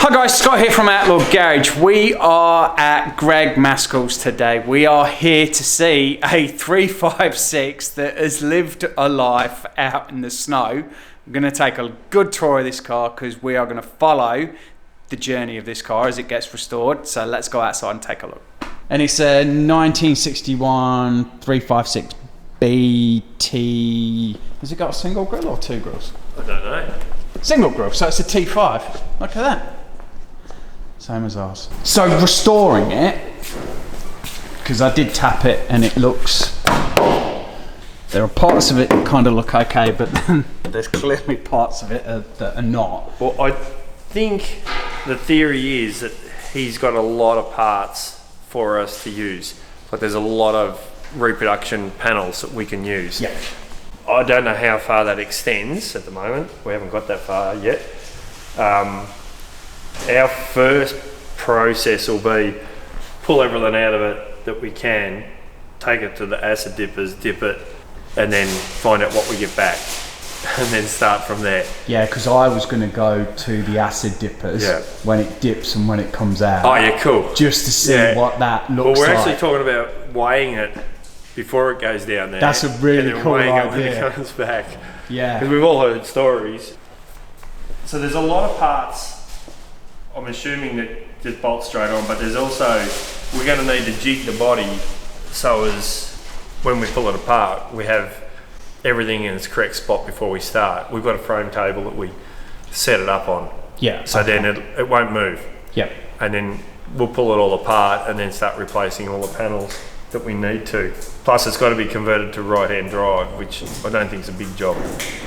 Hi guys, Scott here from Outlaw Garage. We are at Greg Maskells today. We are here to see a 356 that has lived a life out in the snow. I'm going to take a good tour of this car because we are going to follow the journey of this car as it gets restored. So let's go outside and take a look. And it's a 1961 356 BT. Has it got a single grille or two grills? I don't know. Single grill, so it's a T5. Look at that. Same as ours. So restoring it, because I did tap it and it looks, there are parts of it that kind of look okay, but then there's clearly parts of it that are not. Well, I think the theory is that he's got a lot of parts for us to use. Like there's a lot of reproduction panels that we can use. Yeah. I don't know how far that extends at the moment. We haven't got that far yet. Our first process will be pull everything out of it that we can, take it to the acid dippers, dip it, and then find out what we get back, and then start from there. Yeah, because I was going to go to the acid dippers when it dips and when it comes out. Oh yeah, cool. Just to see what that looks like. Well, we're actually talking about weighing it before it goes down there. That's a really and then cool weighing idea. it when it comes back. Yeah. Because we've all heard stories. So there's a lot of parts, I'm assuming, that just bolt straight on, but there's also, we're going to need to jig the body so as when we pull it apart, we have everything in its correct spot before we start. We've got a frame table that we set it up on. Yeah. So then it won't move. Yep. And then we'll pull it all apart and then start replacing all the panels that we need to. Plus it's got to be converted to right-hand drive, which I don't think is a big job.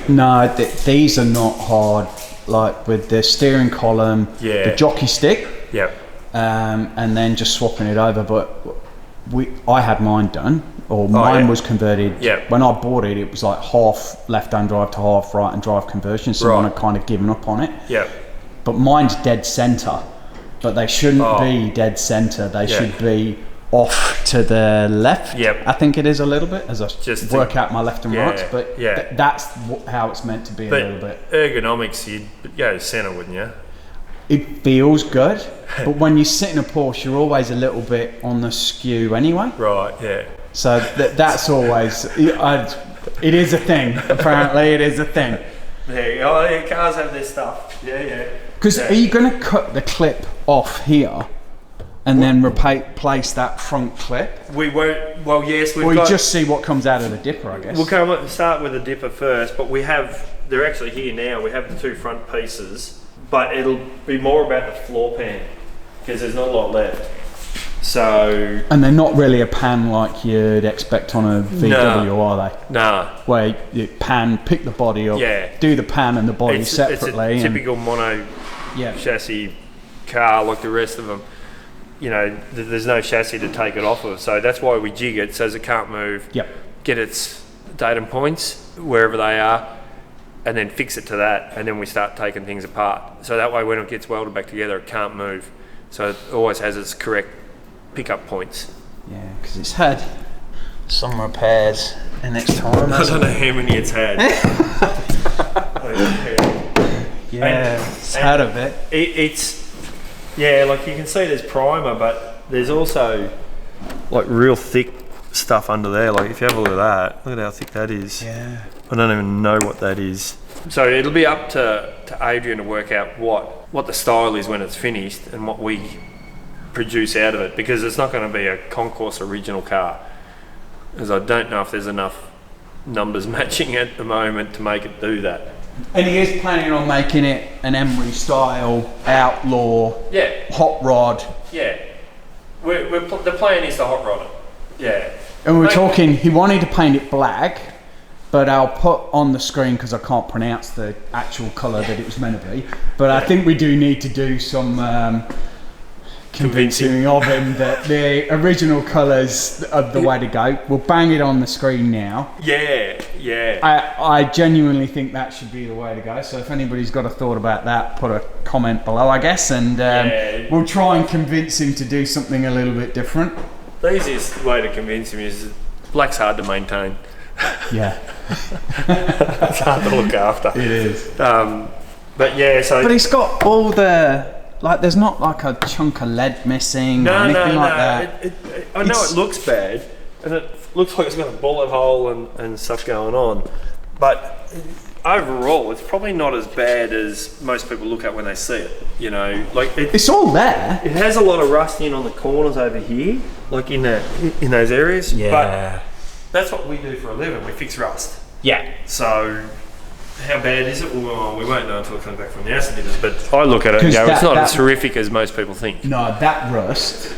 No, these are not hard. Like with the steering column, the jockey stick, and then just swapping it over. But I had mine done, or mine was converted. When I bought it, it was like half left-hand drive to half right-hand drive conversion. So I had kind of given up on it. But mine's dead centre, but they shouldn't be dead centre. They should be off to the left. I think it is a little bit as I just work out my left and right, but that's how it's meant to be. But a little bit ergonomics, you'd go centre, wouldn't you? It feels good, but when you sit in a Porsche, you're always a little bit on the skew anyway. So that's always it is a thing. Apparently, it is a thing. Cars have their stuff. Because are you going to cut the clip off here? And then replace that front clip? We won't, well yes, we've got... just see what comes out of the dipper, I guess. We'll start with the dipper first, but they're actually here now, we have the two front pieces, but it'll be more about the floor pan, because there's not a lot left. So... And they're not really a pan like you'd expect on a VW, are they? No. Where you pick the body up, do the pan and the body separately. It's a typical mono chassis car like the rest of them. You know, there's no chassis to take it off of, so that's why we jig it so it can't move. Get its datum points wherever they are, and then fix it to that, and then we start taking things apart. So that way, when it gets welded back together, it can't move. So it always has its correct pickup points. Yeah, because it's had some repairs in its time. I don't know how many it's had. It's had a bit. It's. Yeah, like you can see there's primer, but there's also like real thick stuff under there. Like if you have a look at that, look at how thick that is. I don't even know what that is. So it'll be up to Adrian to work out what the style is when it's finished and what we produce out of it, because it's not going to be a Concourse original car, as I don't know if there's enough numbers matching at the moment to make it do that. And he is planning on making it an Emery style Outlaw, hot rod. The plan is to hot rod it. And we're talking, he wanted to paint it black, but I'll put on the screen because I can't pronounce the actual colour that it was meant to be. But I think we do need to do some convincing of him that the original colours are the way to go. We'll bang it on the screen now. I genuinely think that should be the way to go. So if anybody's got a thought about that, put a comment below, I guess, and we'll try and convince him to do something a little bit different. The easiest way to convince him is black's hard to maintain. It's hard to look after. It is. But yeah, so... But it's got all the like there's not like a chunk of lead missing or anything like that. I know it looks bad, and it looks like it's got a bullet hole and stuff going on, but overall, it's probably not as bad as most people look at when they see it. You know, like it's all there. It has a lot of rusting on the corners over here, like in those areas. Yeah. But that's what we do for a living. We fix rust. Yeah. So how bad is it? Well, we won't know until it comes back from the acid dippers. But I look at it and go, it's not as horrific as most people think. No, that rust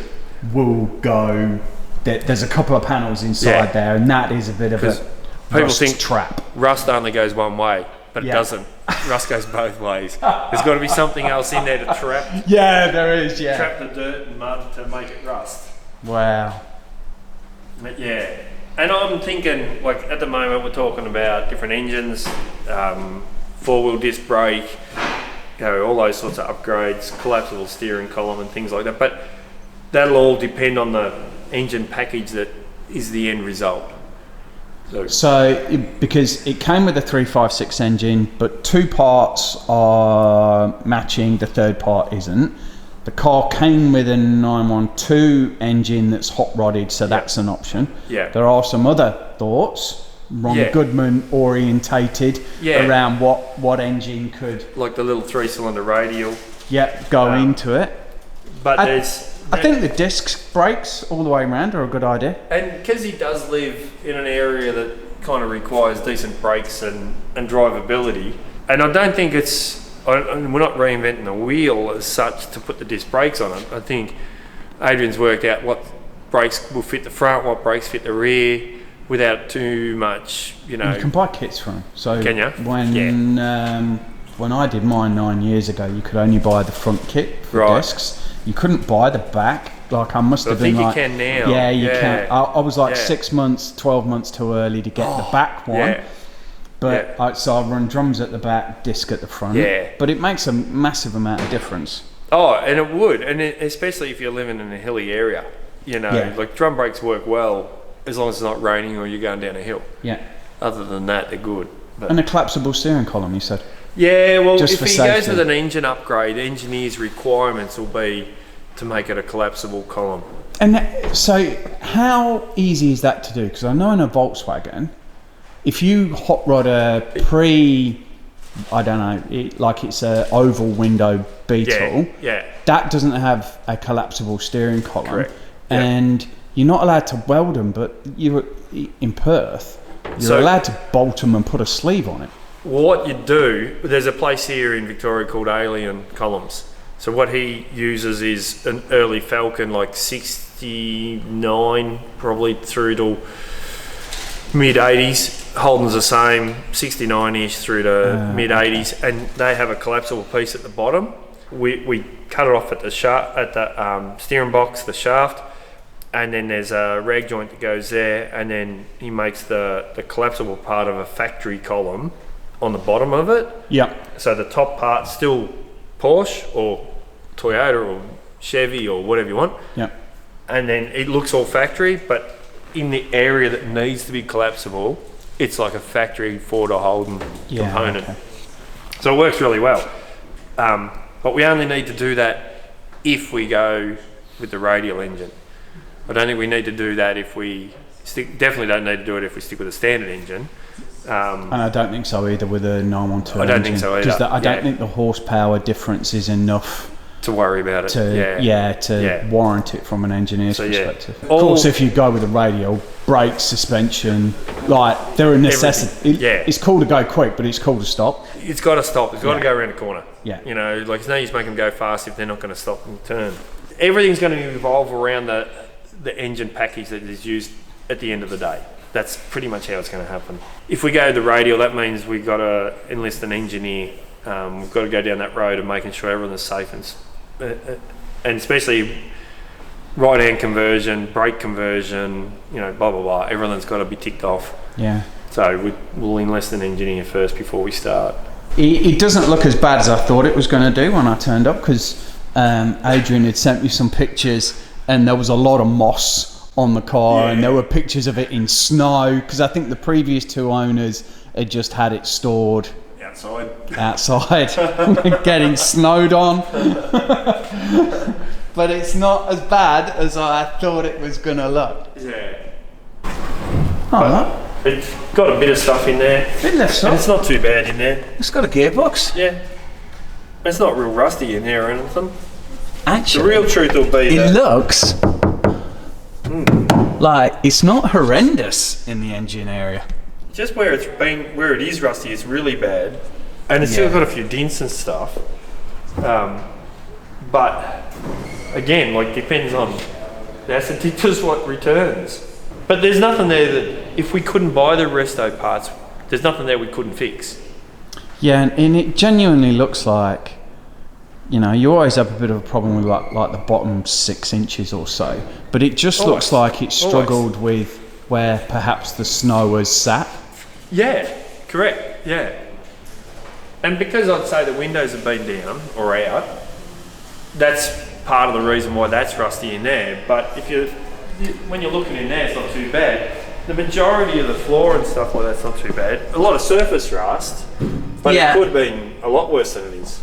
will go. There's a couple of panels inside there, and that is a bit of a people think trap. Rust only goes one way, but it doesn't. Rust goes both ways. There's got to be something else in there to trap. Yeah, there is. Yeah. Trap the dirt and mud to make it rust. Wow. But yeah, and I'm thinking, like at the moment we're talking about different engines, 4-wheel disc brake, all those sorts of upgrades, collapsible steering column and things like that. But that'll all depend on the engine package that is the end result. So, because it came with a 356 engine, but 2 parts are matching, the third part isn't. The car came with a 912 engine that's hot rodded, so that's an option. Yeah. There are some other thoughts, Ron Goodman orientated around what engine could, like the little 3-cylinder radial. Go into it. But I think the disc brakes all the way around are a good idea. And because he does live in an area that kind of requires decent brakes and drivability, and I don't think we're not reinventing the wheel as such to put the disc brakes on it. I think Adrian's worked out what brakes will fit the front, what brakes fit the rear, without too much, You can buy kits from them. So can you? When I did mine 9 years ago, you could only buy the front kit for discs. You couldn't buy the back. Like I must have been like. I think you can now. Yeah, you can. I was like 6 months, 12 months too early to get the back one. Yeah. But so I run drums at the back, disc at the front. Yeah. But it makes a massive amount of difference. Oh, and it would, and especially if you're living in a hilly area. Like drum brakes work well as long as it's not raining or you're going down a hill. Yeah. Other than that, they're good. But and a collapsible steering column, you said. Yeah, well, just if he goes with an engine upgrade, the engineer's requirements will be to make it a collapsible column. And so how easy is that to do? Because I know in a Volkswagen, if you hot rod a it's a oval window Beetle, that doesn't have a collapsible steering column. Correct. And you're not allowed to weld them, but you're in Perth, you're allowed to bolt them and put a sleeve on it. What you do, there's a place here in Victoria called Alien Columns. So what he uses is an early Falcon, like 69 probably through to mid 80s. Holden's the same, 69ish through to mid 80s, and they have a collapsible piece at the bottom. We cut it off at the steering box, the shaft, and then there's a rag joint that goes there, and then he makes the collapsible part of a factory column on the bottom of it. Yeah. So the top part's still Porsche or Toyota or Chevy or whatever you want. Yeah. And then it looks all factory, but in the area that needs to be collapsible, it's like a factory Ford or Holden component. Okay. So it works really well. But we only need to do that if we go with the radial engine. I don't think we need to do that if we definitely don't need to do it if we stick with a standard engine. And I don't think so either with a 912 I don't think so either. Because I don't think the horsepower difference is enough to worry about it. To warrant it from an engineer's perspective. Of course, if you go with a radial, brake, suspension, like they're a necessity. It's cool to go quick, but it's cool to stop. It's got to stop. It's got to go around the corner. Yeah. Like it's no use making them go fast if they're not going to stop and turn. Everything's going to evolve around the engine package that is used at the end of the day. That's pretty much how it's going to happen. If we go the radial, that means we've got to enlist an engineer. We've got to go down that road of making sure everything's safe and especially right-hand conversion, brake conversion, blah, blah, blah. Everything's got to be ticked off. Yeah. So we'll enlist an engineer first before we start. It doesn't look as bad as I thought it was going to do when I turned up, because Adrian had sent me some pictures and there was a lot of moss on the car, and there were pictures of it in snow, because I think the previous two owners had just had it stored Outside. Getting snowed on. But it's not as bad as I thought it was going to look. Yeah. Oh, it's got a bit of stuff in there. Bit left side. It's not too bad in there. It's got a gearbox. Yeah. It's not real rusty in there or anything. Actually, the real truth will be it that looks like it's not horrendous in the engine area. Just where it is rusty, it's really bad, and it's still got a few dents and stuff. But again, like, depends on the acid tippers what returns. But there's nothing there that, if we couldn't buy the resto parts, there's nothing there we couldn't fix. Yeah, and it genuinely looks like, you know, you always have a bit of a problem with like the bottom 6 inches or so, but it just looks like it struggled with where perhaps the snow has sat. Yeah, correct, yeah. And because I'd say the windows have been down or out, that's part of the reason why that's rusty in there. But when you're looking in there, it's not too bad. The majority of the floor and stuff like that's not too bad. A lot of surface rust, but it could have been a lot worse than it is.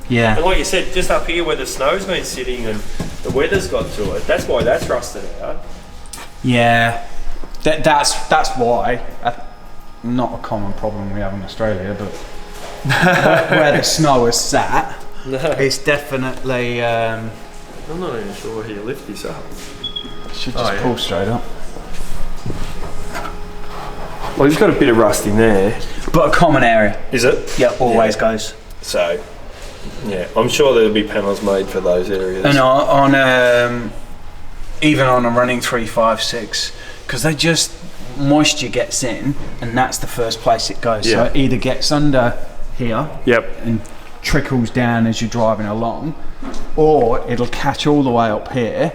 Yeah. And like you said, just up here where the snow's been sitting and the weather's got to it, that's why that's rusted out. Yeah. That's why. Not a common problem we have in Australia, but where the snow is sat, it's definitely. I'm not even sure how you lift this up. Should just pull straight up. Well, you've got a bit of rust in there. But a common area. Is it? Yeah, always goes. So, yeah, I'm sure there'll be panels made for those areas. And on even on a running 356, because they just, moisture gets in and that's the first place it goes. So it either gets under here and trickles down as you're driving along, or it'll catch all the way up here,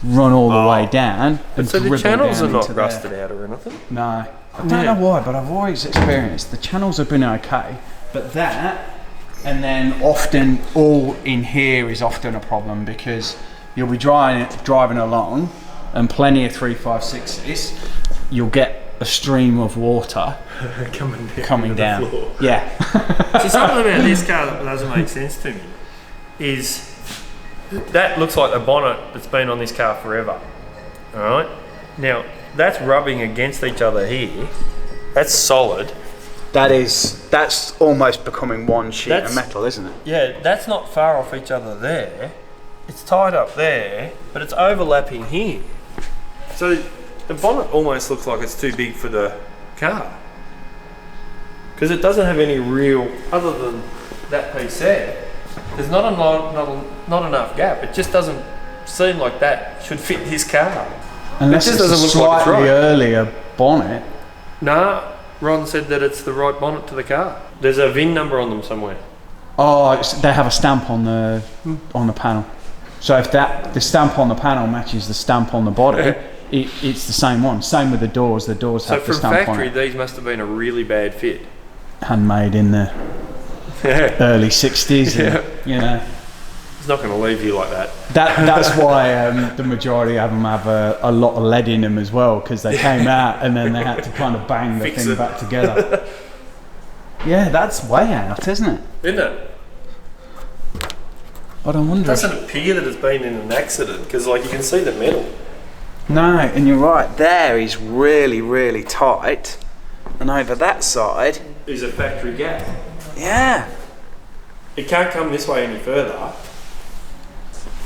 run all the way down, and so the channels are not into rusted there. out or anything? No, I don't know why, but I've always experienced the channels have been okay, but that, and then all in here is often a problem, because you'll be driving along and plenty of 356s, you'll get a stream of water coming down. The floor. Yeah. So something about this car that doesn't make sense to me is that looks like a bonnet that's been on this car forever. All right. Now that's rubbing against each other here. That's solid. That's almost becoming one sheet of metal, isn't it? Yeah, that's not far off each other there. It's tied up there, but it's overlapping here. So the bonnet almost looks like it's too big for the car. Because it doesn't have any real, other than that piece there, there's not enough gap. It just doesn't seem like that should fit this car. Unless it just it's doesn't a look like it's slightly right. earlier bonnet. Nah, Ron said that it's the right bonnet to the car. There's a VIN number on them somewhere. Oh, they have a stamp on the panel. So if the stamp on the panel matches the stamp on the body, it's the same one. Same with the doors. The doors have the stamp on it. So from factory, these must have been a really bad fit. Handmade in the early 60s. And, you know. It's not going to leave you like that. That's why the majority of them have a lot of lead in them as well, because they came out and then they had to kind of bang the thing back together. Yeah, that's way out, isn't it? Isn't it? I don't wonder. It doesn't appear that it's been in an accident, because like you can see the metal. No, and you're right. There is really, really tight, and over that side is a factory gap. Yeah. It can't come this way any further.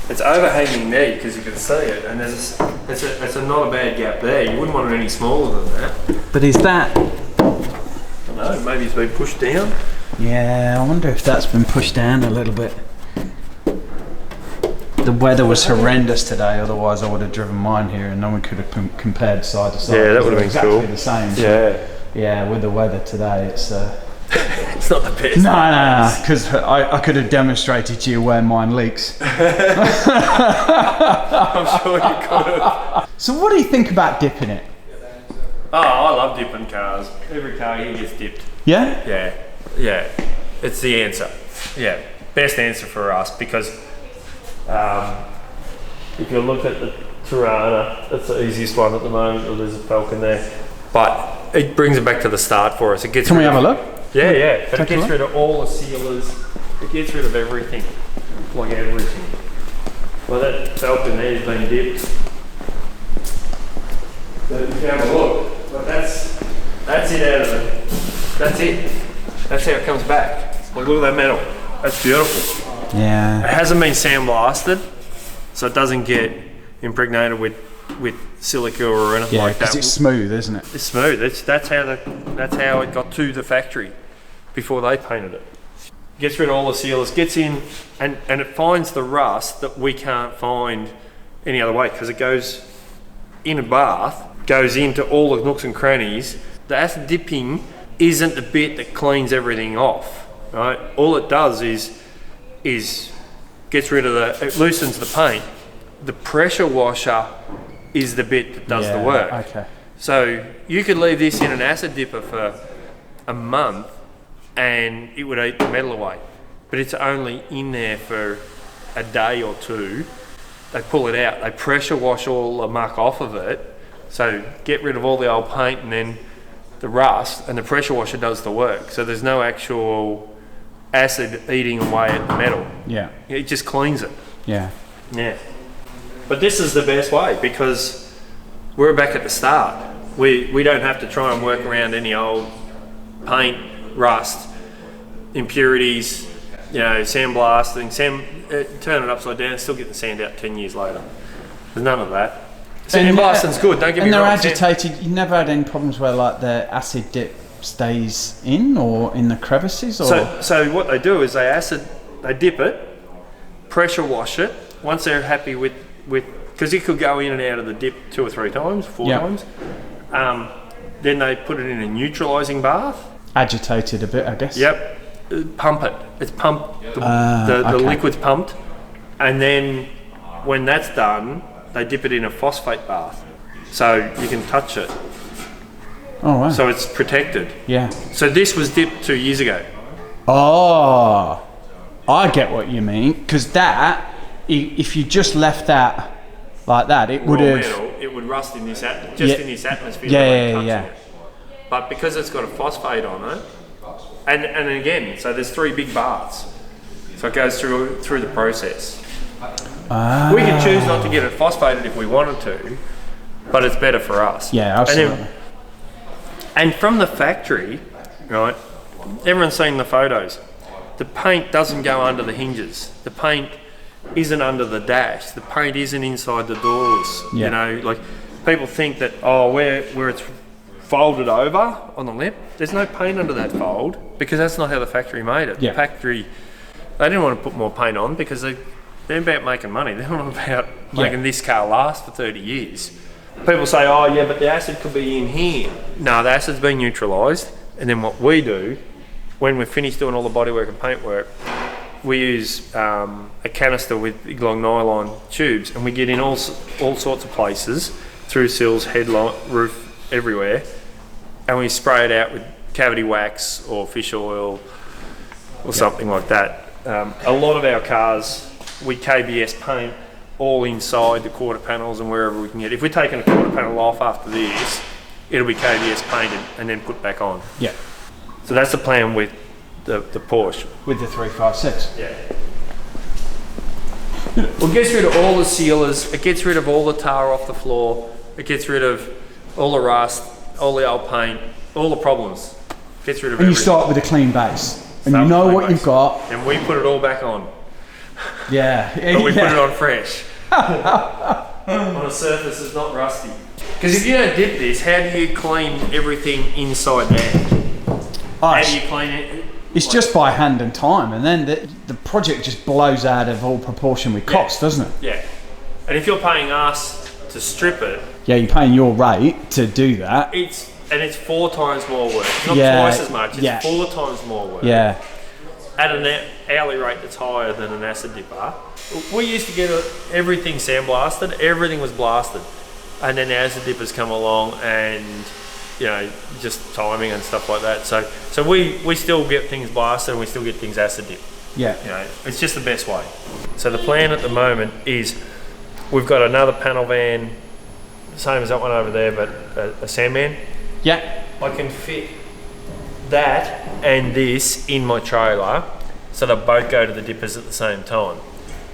It's overhanging there because you can see it, and it's not a bad gap there. You wouldn't want it any smaller than that. But is that? I don't know. Maybe it's been pushed down. Yeah, I wonder if that's been pushed down a little bit. The weather was horrendous today, otherwise I would have driven mine here and no one could have compared side to side. Yeah, that would have been exactly cool. The same. Yeah. Yeah, with the weather today, it's... it's not the best. No, because I could have demonstrated to you where mine leaks. I'm sure you could have. So what do you think about dipping it? Oh, I love dipping cars. Every car here gets dipped. Yeah? Yeah. Yeah. It's the answer. Yeah. Best answer for us, because if you look at the Tirana, that's the easiest one at the moment. There's a Falcon there, but it brings it back to the start for us. It gets. Can we have a look? Yeah. But it gets rid of all the sealers. It gets rid of everything, like everything. Well, that felt in there has been dipped. So if you have a look, but that's it out of it. That's it. That's how it comes back. Like, look at that metal. That's beautiful. Yeah. It hasn't been sandblasted, so it doesn't get impregnated with silica or anything like that. It's smooth, isn't it? It's smooth. That's how it got to the factory before they painted it. Gets rid of all the sealers, gets in, and it finds the rust that we can't find any other way, because it goes in a bath, goes into all the nooks and crannies. The acid dipping isn't the bit that cleans everything off, right? All it does is gets rid of it loosens the paint. The pressure washer is the bit that does the work. Okay. So you could leave this in an acid dipper for a month and it would eat the metal away. But it's only in there for a day or two. They pull it out, they pressure wash all the muck off of it. So get rid of all the old paint and then the rust, and the pressure washer does the work. So there's no actual acid eating away at the metal. Yeah. It just cleans it. Yeah. Yeah. But this is the best way, because we're back at the start. We don't have to try and work around any old paint, rust, impurities, sandblasting, turn it upside down, still get the sand out 10 years later. There's none of that. Sandblasting's good, don't get me wrong. And they're agitated, you never had any problems where like the acid dip stays in or in the crevices? Or? So what they do is they dip it, pressure wash it, once they're happy with because it could go in and out of the dip 2 or 3 times, 4 times. Then they put it in a neutralising bath. Agitated a bit, I guess. Yep. Pump it. It's pumped. The liquid's pumped. And then when that's done, they dip it in a phosphate bath. So you can touch it. Oh, wow. So it's protected. Yeah. So this was dipped 2 years ago. Oh, I get what you mean. Because that, if you just left that like that, it would have... It would rust in this in this atmosphere. Yeah. But because it's got a phosphate on it, and again, so there's 3 big baths, so it goes through the process. We could choose not to get it phosphated if we wanted to, but it's better for us. Yeah, absolutely. And from the factory, right? Everyone's seen the photos. The paint doesn't go under the hinges. The paint isn't under the dash. The paint isn't inside the doors. Yeah. Like people think that where it's folded over on the lip, there's no paint under that fold, because that's not how the factory made it. Yeah. The factory, they didn't want to put more paint on because they're about making money. They're not about making this car last for 30 years. People say, but the acid could be in here. No, the acid's been neutralised, and then what we do, when we're finished doing all the bodywork and paintwork, we use a canister with big long nylon tubes, and we get in all sorts of places, through sills, headlight, roof, everywhere, and we spray it out with cavity wax or fish oil or something like that. A lot of our cars, we KBS paint all inside the quarter panels and wherever we can get. If we're taking a quarter panel off after this, it'll be KBS painted and then put back on. Yeah. So that's the plan with the Porsche. With the 356. Yeah. Well, it gets rid of all the sealers, it gets rid of all the tar off the floor, it gets rid of all the rust, all the old paint, all the problems. Gets rid of everything. And you start with a clean base. And you know what you've got. And we put it all back on. Yeah. But we put it on fresh. On a surface that's not rusty. Because if you don't dip this, how do you clean everything inside there? How do you clean it? It's just by hand and time, and then the project just blows out of all proportion with cost, doesn't it? Yeah. And if you're paying us to strip it... Yeah, you're paying your rate to do that. It's 4 times more work. Not twice as much, it's 4 times more work. Yeah. At an hourly rate that's higher than an acid dipper. We used to get everything sandblasted, everything was blasted. And then the acid dippers come along and, just timing and stuff like that. So we still get things blasted and we still get things acid dipped. Yeah. It's just the best way. So the plan at the moment is we've got another panel van, same as that one over there, but a Sandman. Yeah. I can fit that and this in my trailer, so they both go to the dippers at the same time.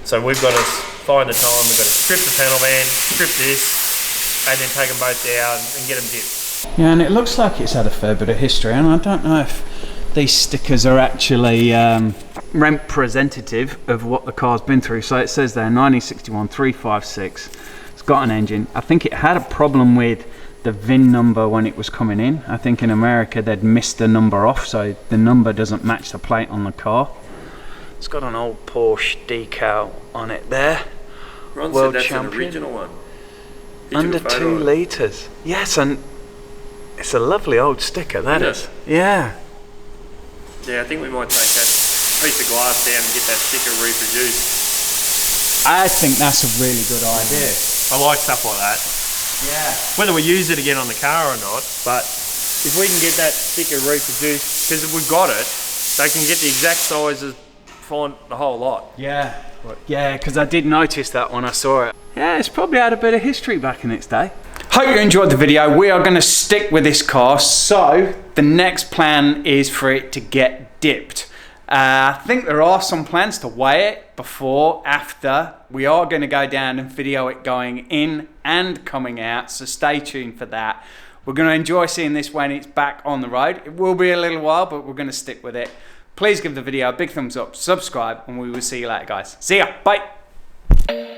So we've got to find the time, we've got to strip the panel van, strip this, and then take them both down and get them dipped. Yeah, and it looks like it's had a fair bit of history, and I don't know if these stickers are actually representative of what the car's been through. So it says there 1961 356. It's got an engine. I think it had a problem with the VIN number when it was coming in. I think in America they'd missed the number off, so the number doesn't match the plate on the car. It's got an old Porsche decal on it there. Ron World said that's champion. an original one. Under 2 litres. Yes, and it's a lovely old sticker, that is. Yeah. Yeah, I think we might take that piece of glass down and get that sticker reproduced. I think that's a really good idea. I like stuff like that. Yeah. Whether we use it again on the car or not, but if we can get that sticker reproduced, because if we've got it, they can get the exact sizes, find the whole lot. Yeah. Yeah, because I did notice that when I saw it. Yeah, it's probably had a bit of history back in its day. Hope you enjoyed the video. We are going to stick with this car, so the next plan is for it to get dipped. I think there are some plans to weigh it before, after. We are going to go down and video it going in and coming out, so stay tuned for that. We're going to enjoy seeing this when it's back on the road. It will be a little while, but we're going to stick with it. Please give the video a big thumbs up, subscribe, and we will see you later, guys. See ya. Bye.